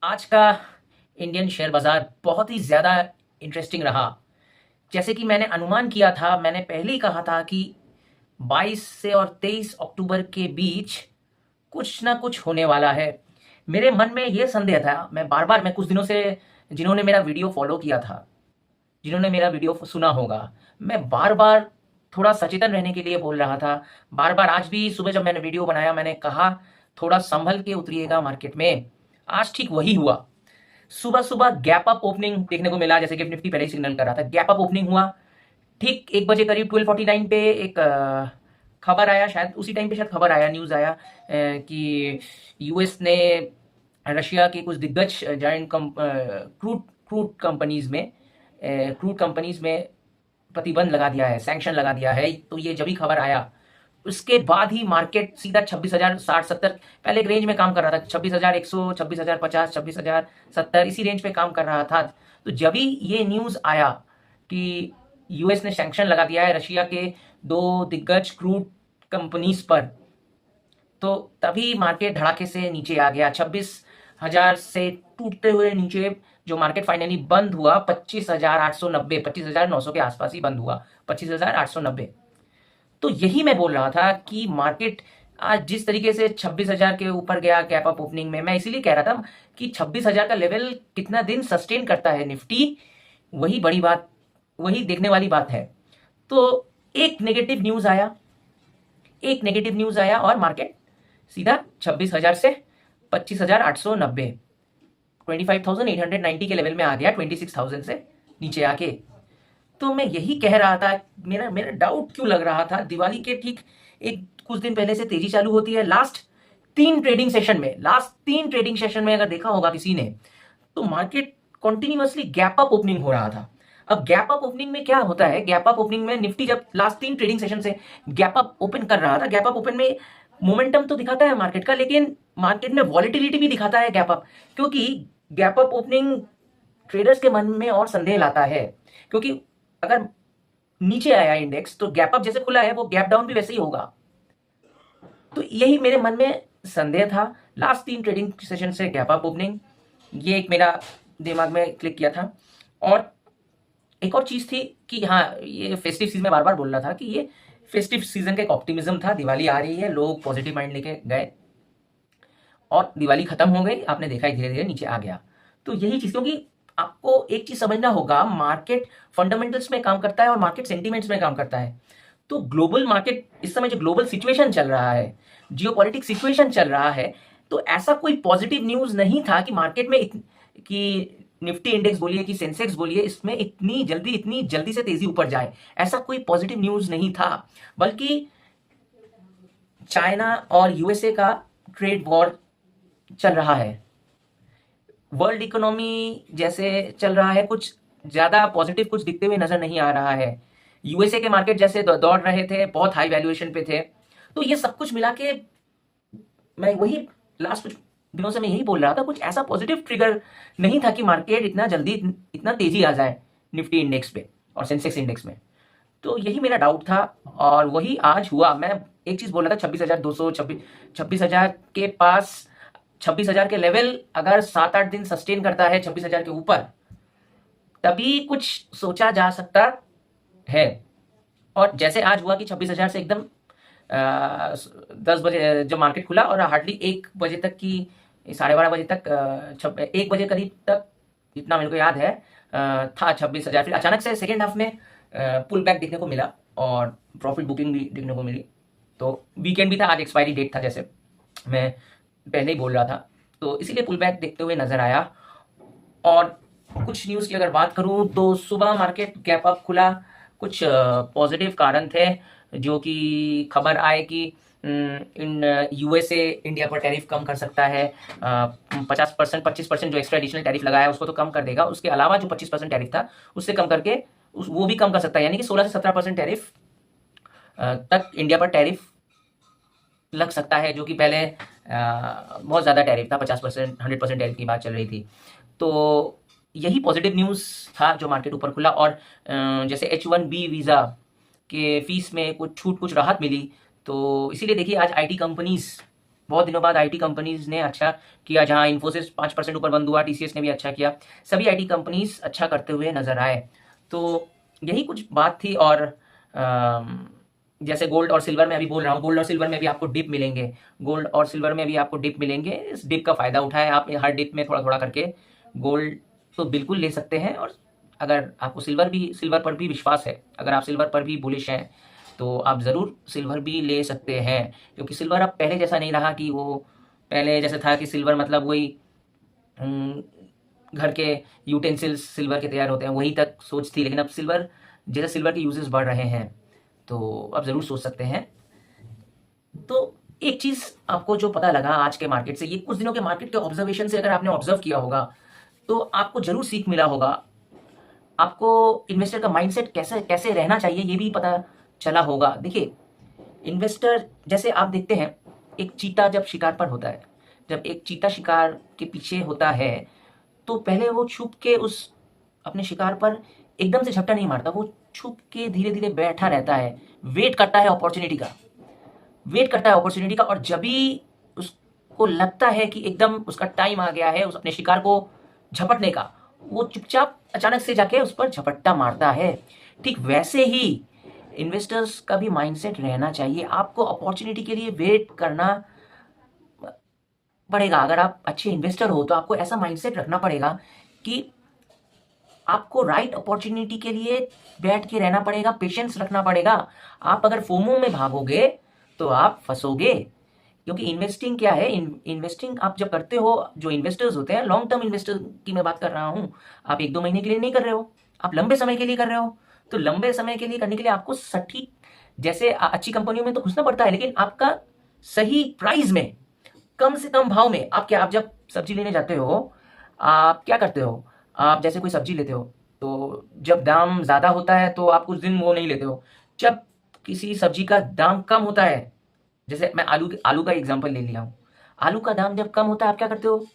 आज का Indian share बाजार बहुत ही ज़्यादा इंटरेस्टिंग रहा। जैसे कि मैंने अनुमान किया था, मैंने पहले ही कहा था कि 22 से और 23 अक्टूबर के बीच कुछ ना कुछ होने वाला है। मेरे मन में ये संदेह था, मैं कुछ दिनों से जिन्होंने मेरा वीडियो फॉलो किया था, जिन्होंने मेरा वीडियो सुना होगा, मैं बार-बार थोड़ा सचेतन रहने के लिए बोल रहा था। बार-बार आज भी सुबह जब मैंने वीडियो बनाया, मैंने कहा थोड़ा संभल के उतरिएगा मार्केट में। आज ठीक वही हुआ। सुबह-सुबह गैप अप ओपनिंग देखने को मिला, जैसे कि निफ्टी पहले ही सिग्नल कर रहा था। गैप अप ओपनिंग हुआ, ठीक 1 बजे करीब 12:49 पे एक खबर आया, शायद उसी टाइम पे शायद खबर आया, न्यूज़ आया कि यूएस ने रशिया के कुछ दिग्गज जायंट क्रूड क्रूड कंपनीज़ में क्रूड कंपनीज़ में प्रतिबंध लगा दिया है, सैंक्शन लगा दिया है। तो ये जब ही खबर आया, उसके बाद ही मार्केट सीधा 26,000 60 70 पहले एक रेंज में काम कर रहा था, 26,100 26,050 26,070 इसी रेंज पे काम कर रहा था। तो जब ही ये न्यूज़ आया कि यूएस ने सैंक्शन लगा दिया है रशिया के 2 दिग्गज क्रूड कंपनीज पर, तो तभी मार्केट धड़ाके से नीचे आ गया। 26,000 से टूटते हुए नीचे जो मार्केट फाइनली बंद हुआ 25,890 25,900 के आसपास ही बंद हुआ, 25,890। तो यही मैं बोल रहा था कि मार्केट आज जिस तरीके से 26,000 के ऊपर गया गैप अप ओपनिंग में, मैं इसीलिए कह रहा था कि 26,000 का लेवल कितना दिन सस्टेन करता है निफ्टी, वही बड़ी बात, वही देखने वाली बात है। तो एक नेगेटिव न्यूज आया, और मार्केट सीधा 26,000 से 25,890 25,890 के लेवल में आ गया, 26,000 से नीचे आके। तो मैं यही कह रहा था, मेरा मेरा डाउट क्यों लग रहा था, दिवाली के ठीक एक कुछ दिन पहले से तेजी चालू होती है। लास्ट तीन ट्रेडिंग सेशन में अगर देखा होगा किसी ने, तो market continuously gap up opening हो रहा था। अब गैप अप ओपनिंग में क्या होता है, गैप अप ओपनिंग में निफ्टी जब लास्ट 3 ट्रेडिंग सेशन से गैप अप ओपन कर रहा था, गैप अप ओपन में मोमेंटम तो दिखाता है मार्केट का, लेकिन मार्केट में वॉलेटिलिटी भी दिखाता है गैप अप, क्योंकि गैप अप ओपनिंग ट्रेडर्स के मन में और संदेह लाता है। क्योंकि अगर नीचे आया इंडेक्स तो गैप अप जैसे खुला है वो गैप डाउन भी वैसे ही होगा। तो यही मेरे मन में संदेह था। लास्ट 3 ट्रेडिंग सेशन से गैप अप ओपनिंग, ये एक मेरा दिमाग में क्लिक किया था। और एक और चीज़ थी कि हाँ, ये फेस्टिव सीजन में बार बार बोल रहा था कि ये फेस्टिव सीजन का एक ऑप्टिमिज्म था, दिवाली आ रही है, लोग पॉजिटिव माइंड लेके गए और दिवाली खत्म हो गई, आपने देखा ही धीरे धीरे नीचे आ गया। तो यही चीज़, क्योंकि आपको एक चीज़ समझना होगा, मार्केट फंडामेंटल्स में काम करता है और मार्केट सेंटिमेंट्स में काम करता है। तो ग्लोबल मार्केट इस समय जो ग्लोबल सिचुएशन चल रहा है, जियोपॉलिटिक्स सिचुएशन चल रहा है, तो ऐसा कोई पॉजिटिव न्यूज़ नहीं था कि मार्केट में कि निफ्टी इंडेक्स बोलिए कि सेंसेक्स बोलिए, इसमें इतनी जल्दी से तेजी ऊपर जाए, ऐसा कोई पॉजिटिव न्यूज़ नहीं था। बल्कि चाइना और यूएसए का ट्रेड वॉर चल रहा है, वर्ल्ड इकोनॉमी जैसे चल रहा है, कुछ ज़्यादा पॉजिटिव कुछ दिखते हुए नज़र नहीं आ रहा है। यूएसए के मार्केट जैसे दौड़ रहे थे, बहुत हाई वैल्यूएशन पे थे। तो ये सब कुछ मिला के मैं वही लास्ट कुछ दिनों से मैं यही बोल रहा था, कुछ ऐसा पॉजिटिव ट्रिगर नहीं था कि मार्केट इतना जल्दी इतना तेजी आ जाए निफ्टी इंडेक्स पे और सेंसेक्स इंडेक्स में। तो यही मेरा डाउट था और वही आज हुआ। मैं एक चीज़ बोल रहा था, 26,200 26,000 के पास, 26,000 के लेवल अगर 7-8 दिन सस्टेन करता है 26,000 के ऊपर, तभी कुछ सोचा जा सकता है। और जैसे आज हुआ कि 26,000 से एकदम 10 बजे जब मार्केट खुला और हार्डली 1 बजे तक की, 12:30 बजे तक 1 बजे करीब तक, जितना मेरे को याद है, था 26,000। फिर अचानक से सेकेंड हाफ में पुल बैक देखने को मिला और प्रॉफिट बुकिंग भी देखने को मिली। तो वीकेंड भी था, आज एक्सपायरी डेट था, जैसे मैं पहले ही बोल रहा था, तो इसीलिए पुल बैक देखते हुए नज़र आया। और कुछ न्यूज़ की अगर बात करूं तो सुबह मार्केट गैप अप खुला, कुछ पॉजिटिव कारण थे, जो कि खबर आए कि इन यूएसए इंडिया पर टैरिफ कम कर सकता है, 50% 25% जो एक्स्ट्रा एडिशनल टैरिफ लगाया है उसको तो कम कर देगा, उसके अलावा जो 25% टैरिफ था उससे कम करके वो भी कम कर सकता है, यानी कि 16 से 17% टैरिफ तक इंडिया पर टैरिफ लग सकता है, जो कि पहले बहुत ज़्यादा टैरिफ था, 50% 100% टैरिफ की बात चल रही थी। तो यही पॉजिटिव न्यूज़ था जो मार्केट ऊपर खुला। और जैसे H1B वीज़ा के फीस में कुछ छूट, कुछ राहत मिली, तो इसीलिए देखिए आज आईटी कंपनीज बहुत दिनों बाद आईटी कंपनीज ने अच्छा किया, जहां इन्फोसिस 5% ऊपर बंद हुआ, टीसीएस ने भी अच्छा किया, सभी आईटी कंपनीज अच्छा करते हुए नजर आए। तो यही कुछ बात थी। और जैसे गोल्ड और सिल्वर में अभी बोल रहा हूँ, गोल्ड और सिल्वर में भी आपको डिप मिलेंगे, गोल्ड और सिल्वर में भी आपको डिप मिलेंगे। इस डिप का फायदा उठाएं आप, हर डिप में थोड़ा थोड़ा करके। गोल्ड तो बिल्कुल ले सकते हैं, और अगर आपको सिल्वर पर भी विश्वास है, अगर आप सिल्वर पर भी बुलिश हैं, तो आप ज़रूर सिल्वर भी ले सकते हैं। क्योंकि सिल्वर अब पहले जैसा नहीं रहा कि वो पहले जैसे था कि सिल्वर मतलब वही घर के यूटेंसिल्स सिल्वर के तैयार होते हैं, वहीं तक सोच थी। लेकिन अब जैसे सिल्वर के यूजेस बढ़ रहे हैं, तो आप ज़रूर सोच सकते हैं। तो एक चीज़ आपको जो पता लगा आज के मार्केट से, ये कुछ दिनों के मार्केट के ऑब्जर्वेशन से अगर आपने ऑब्जर्व किया होगा, तो आपको ज़रूर सीख मिला होगा। आपको इन्वेस्टर का माइंडसेट कैसे कैसे रहना चाहिए ये भी पता चला होगा। देखिए, इन्वेस्टर जैसे आप देखते हैं, एक चीता जब शिकार पर होता है, जब एक चीता शिकार के पीछे होता है, तो पहले वो छुप के उस अपने शिकार पर एकदम से झपटा नहीं मारता, वो छुप के धीरे धीरे बैठा रहता है, वेट करता है अपॉर्चुनिटी का, और जब भी उसको लगता है कि एकदम उसका टाइम आ गया है उस अपने शिकार को झपटने का, वो चुपचाप अचानक से जाके उस पर झपट्टा मारता है। ठीक वैसे ही इन्वेस्टर्स का भी माइंडसेट रहना चाहिए। आपको अपॉर्चुनिटी के लिए वेट करना पड़ेगा। अगर आप अच्छे इन्वेस्टर हो तो आपको ऐसा माइंडसेट रखना पड़ेगा कि आपको राइट अपॉर्चुनिटी के लिए बैठ के रहना पड़ेगा, पेशेंस रखना पड़ेगा। आप अगर फोमो में भागोगे तो आप फंसोगे। क्योंकि इन्वेस्टिंग क्या है, इन्वेस्टिंग आप जब करते हो, जो इन्वेस्टर्स होते हैं, लॉन्ग टर्म इन्वेस्टर की मैं बात कर रहा हूं, आप 1-2 महीने के लिए नहीं कर रहे हो, आप लंबे समय के लिए कर रहे हो। तो लंबे समय के लिए करने के लिए आपको सटीक, जैसे अच्छी कंपनियों में तो घुसना पड़ता है, लेकिन आपका सही प्राइस में, कम से कम भाव में। आप जब सब्जी लेने जाते हो, आप क्या करते हो, आप जैसे कोई सब्जी लेते हो, तो जब दाम ज्यादा होता है तो आप कुछ दिन वो नहीं लेते हो। जब किसी सब्जी का दाम कम होता है, जैसे मैं आलू का एग्जांपल ले लिया हूं, आलू का दाम जब कम होता है, आप क्या करते हो,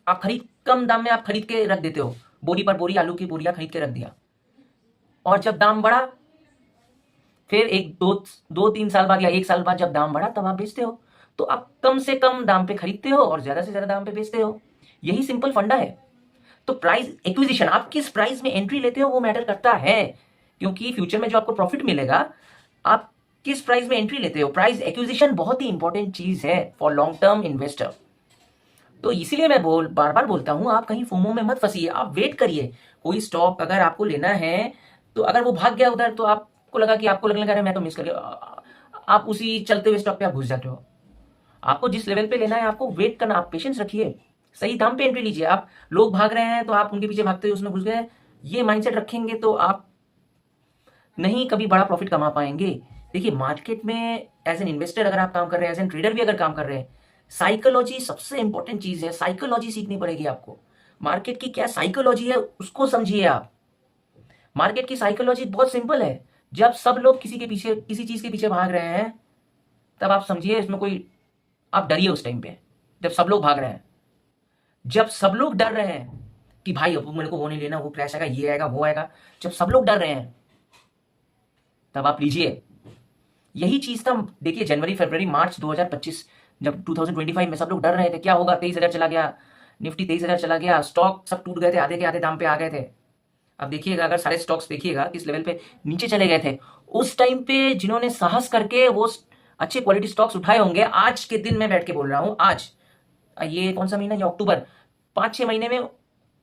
आप कम दाम में आप खरीद के रख देते हो, बोरी पर बोरी आलू की बोरियां खरीद के रख दिया। और जब दाम बढ़ा, फिर 1-2-3 साल बाद या 1 साल बाद जब दाम बढ़ा, तब आप बेचते हो। तो आप कम से कम दाम पे खरीदते हो और ज्यादा से ज्यादा दाम पे बेचते हो। यही सिंपल फंडा है। तो प्राइस एक्विजिशन, आप किस प्राइस में एंट्री लेते हो वो मैटर करता है। क्योंकि फ्यूचर में जो आपको प्रॉफिट मिलेगा, आप किस प्राइस में एंट्री लेते हो। प्राइस एक्विजिशन बहुत ही इंपॉर्टेंट चीज है फॉर लॉन्ग टर्म इन्वेस्टर। तो इसीलिए मैं बार बार बोलता हूं, आप कहीं फोमो में मत फंसिए, आप वेट करिए। कोई स्टॉक अगर आपको लेना है, तो अगर वो भाग गया उधर, तो आपको लगने लगा मैं तो मिस कर गया, आप उसी चलते हुए स्टॉक पे आप घुस जाते हो। आपको जिस लेवल पे लेना है, आपको वेट करना, आप पेशेंस रखिए, सही दाम पे एंट्री लीजिए। आप लोग भाग रहे हैं तो आप उनके पीछे भागते हुए उसमें घुस गए, ये माइंडसेट रखेंगे तो आप नहीं कभी बड़ा प्रॉफिट कमा पाएंगे। देखिए, मार्केट में एज एन इन्वेस्टर अगर आप काम कर रहे हैं, एज एन ट्रेडर भी अगर काम कर रहे हैं, साइकोलॉजी सबसे इंपॉर्टेंट चीज है। साइकोलॉजी सीखनी पड़ेगी आपको। मार्केट की क्या साइकोलॉजी है उसको समझिए आप। मार्केट की साइकोलॉजी बहुत सिंपल है। जब सब लोग किसी चीज के पीछे भाग रहे हैं, तब आप समझिए इसमें कोई, आप डरिए उस टाइम पे, जब सब लोग भाग रहे हैं, जब सब लोग डर रहे हैं कि भाई अब मेरे को वो नहीं लेना, वो क्रैश आएगा, ये आएगा, वो आएगा, जब सब लोग डर रहे हैं, तब आप लीजिए। यही चीज था। देखिए, जनवरी फरवरी मार्च 2025, जब 2025 में सब लोग डर रहे थे क्या होगा, 23,000 चला गया, निफ्टी 23,000 चला गया, स्टॉक सब टूट गए थे, आधे के आधे दाम पे आ गए थे। अब देखिएगा, अगर सारे स्टॉक्स देखिएगा किस लेवल पे नीचे चले गए थे, उस टाइम पे जिन्होंने साहस करके वो अच्छे क्वालिटी स्टॉक्स उठाए होंगे, आज के दिन मैं बैठ के बोल रहा हूं, आज ये कौन सा महीना, ये अक्टूबर, 5-6 महीने में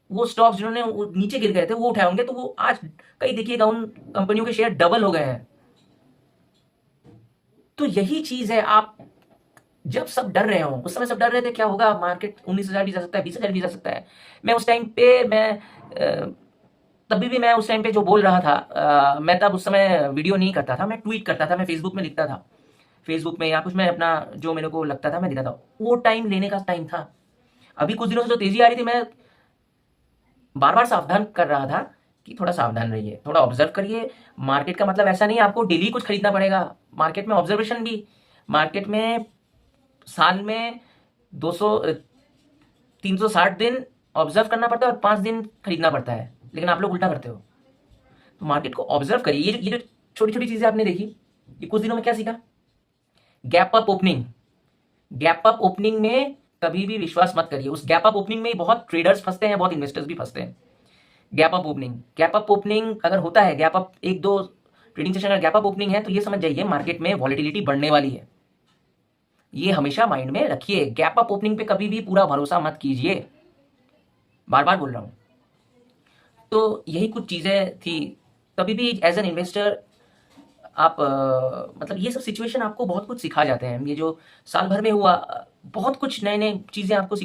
वो स्टॉक्स जिन्होंने नीचे गिर गए थे वो उठाए होंगे, तो वो आज कहीं देखिएगा उन कंपनियों के शेयर डबल हो गए हैं। तो यही चीज है। आप जब सब डर रहे हो, उस समय सब डर रहे थे क्या होगा, मार्केट 19,000 भी जा सकता है, 20,000 भी जा सकता है। मैं उस टाइम पे तभी भी मैं उस टाइम पे जो बोल रहा था, मैं तब उस समय वीडियो नहीं करता था, मैं ट्वीट करता था, मैं फेसबुक में लिखता था, फेसबुक में या कुछ मैं अपना जो मेरे को लगता था मैं लिखता था। वो टाइम लेने का टाइम था। अभी कुछ दिनों से जो तेजी आ रही थी, मैं बार बार सावधान कर रहा था कि थोड़ा सावधान रहिए, थोड़ा ऑब्जर्व करिए। मार्केट का मतलब ऐसा नहीं आपको डेली कुछ खरीदना पड़ेगा। मार्केट में ऑब्जर्वेशन भी, मार्केट में साल में 200 360 दिन ऑब्जर्व करना पड़ता है और 5 दिन खरीदना पड़ता है, लेकिन आप लोग उल्टा करते हो। तो मार्केट को ऑब्जर्व करिए। ये जो छोटी छोटी चीजें आपने देखी, ये कुछ दिनों में क्या सीखा, gap up opening, gap up opening में कभी भी विश्वास मत करिए। उस गैप अप ओपनिंग में बहुत ट्रेडर्स फंसते हैं, बहुत इन्वेस्टर्स भी फंसते हैं। गैप अप ओपनिंग अगर होता है, गैप अप एक दो ट्रेडिंग सेशन अगर गैप अप ओपनिंग है, तो ये समझ जाइए मार्केट में वॉलेटिलिटी बढ़ने वाली है। ये हमेशा माइंड में रखिए। गैप अप ओपनिंग पे कभी भी पूरा भरोसा मत कीजिए, बार बार बोल रहा हूं। तो यही कुछ चीजें थी। कभी भी एज एन इन्वेस्टर आप मतलब ये सब सिचुएशन आपको बहुत कुछ सिखा जाते हैं। ये जो साल भर में हुआ, बहुत कुछ नए नए चीजें आपको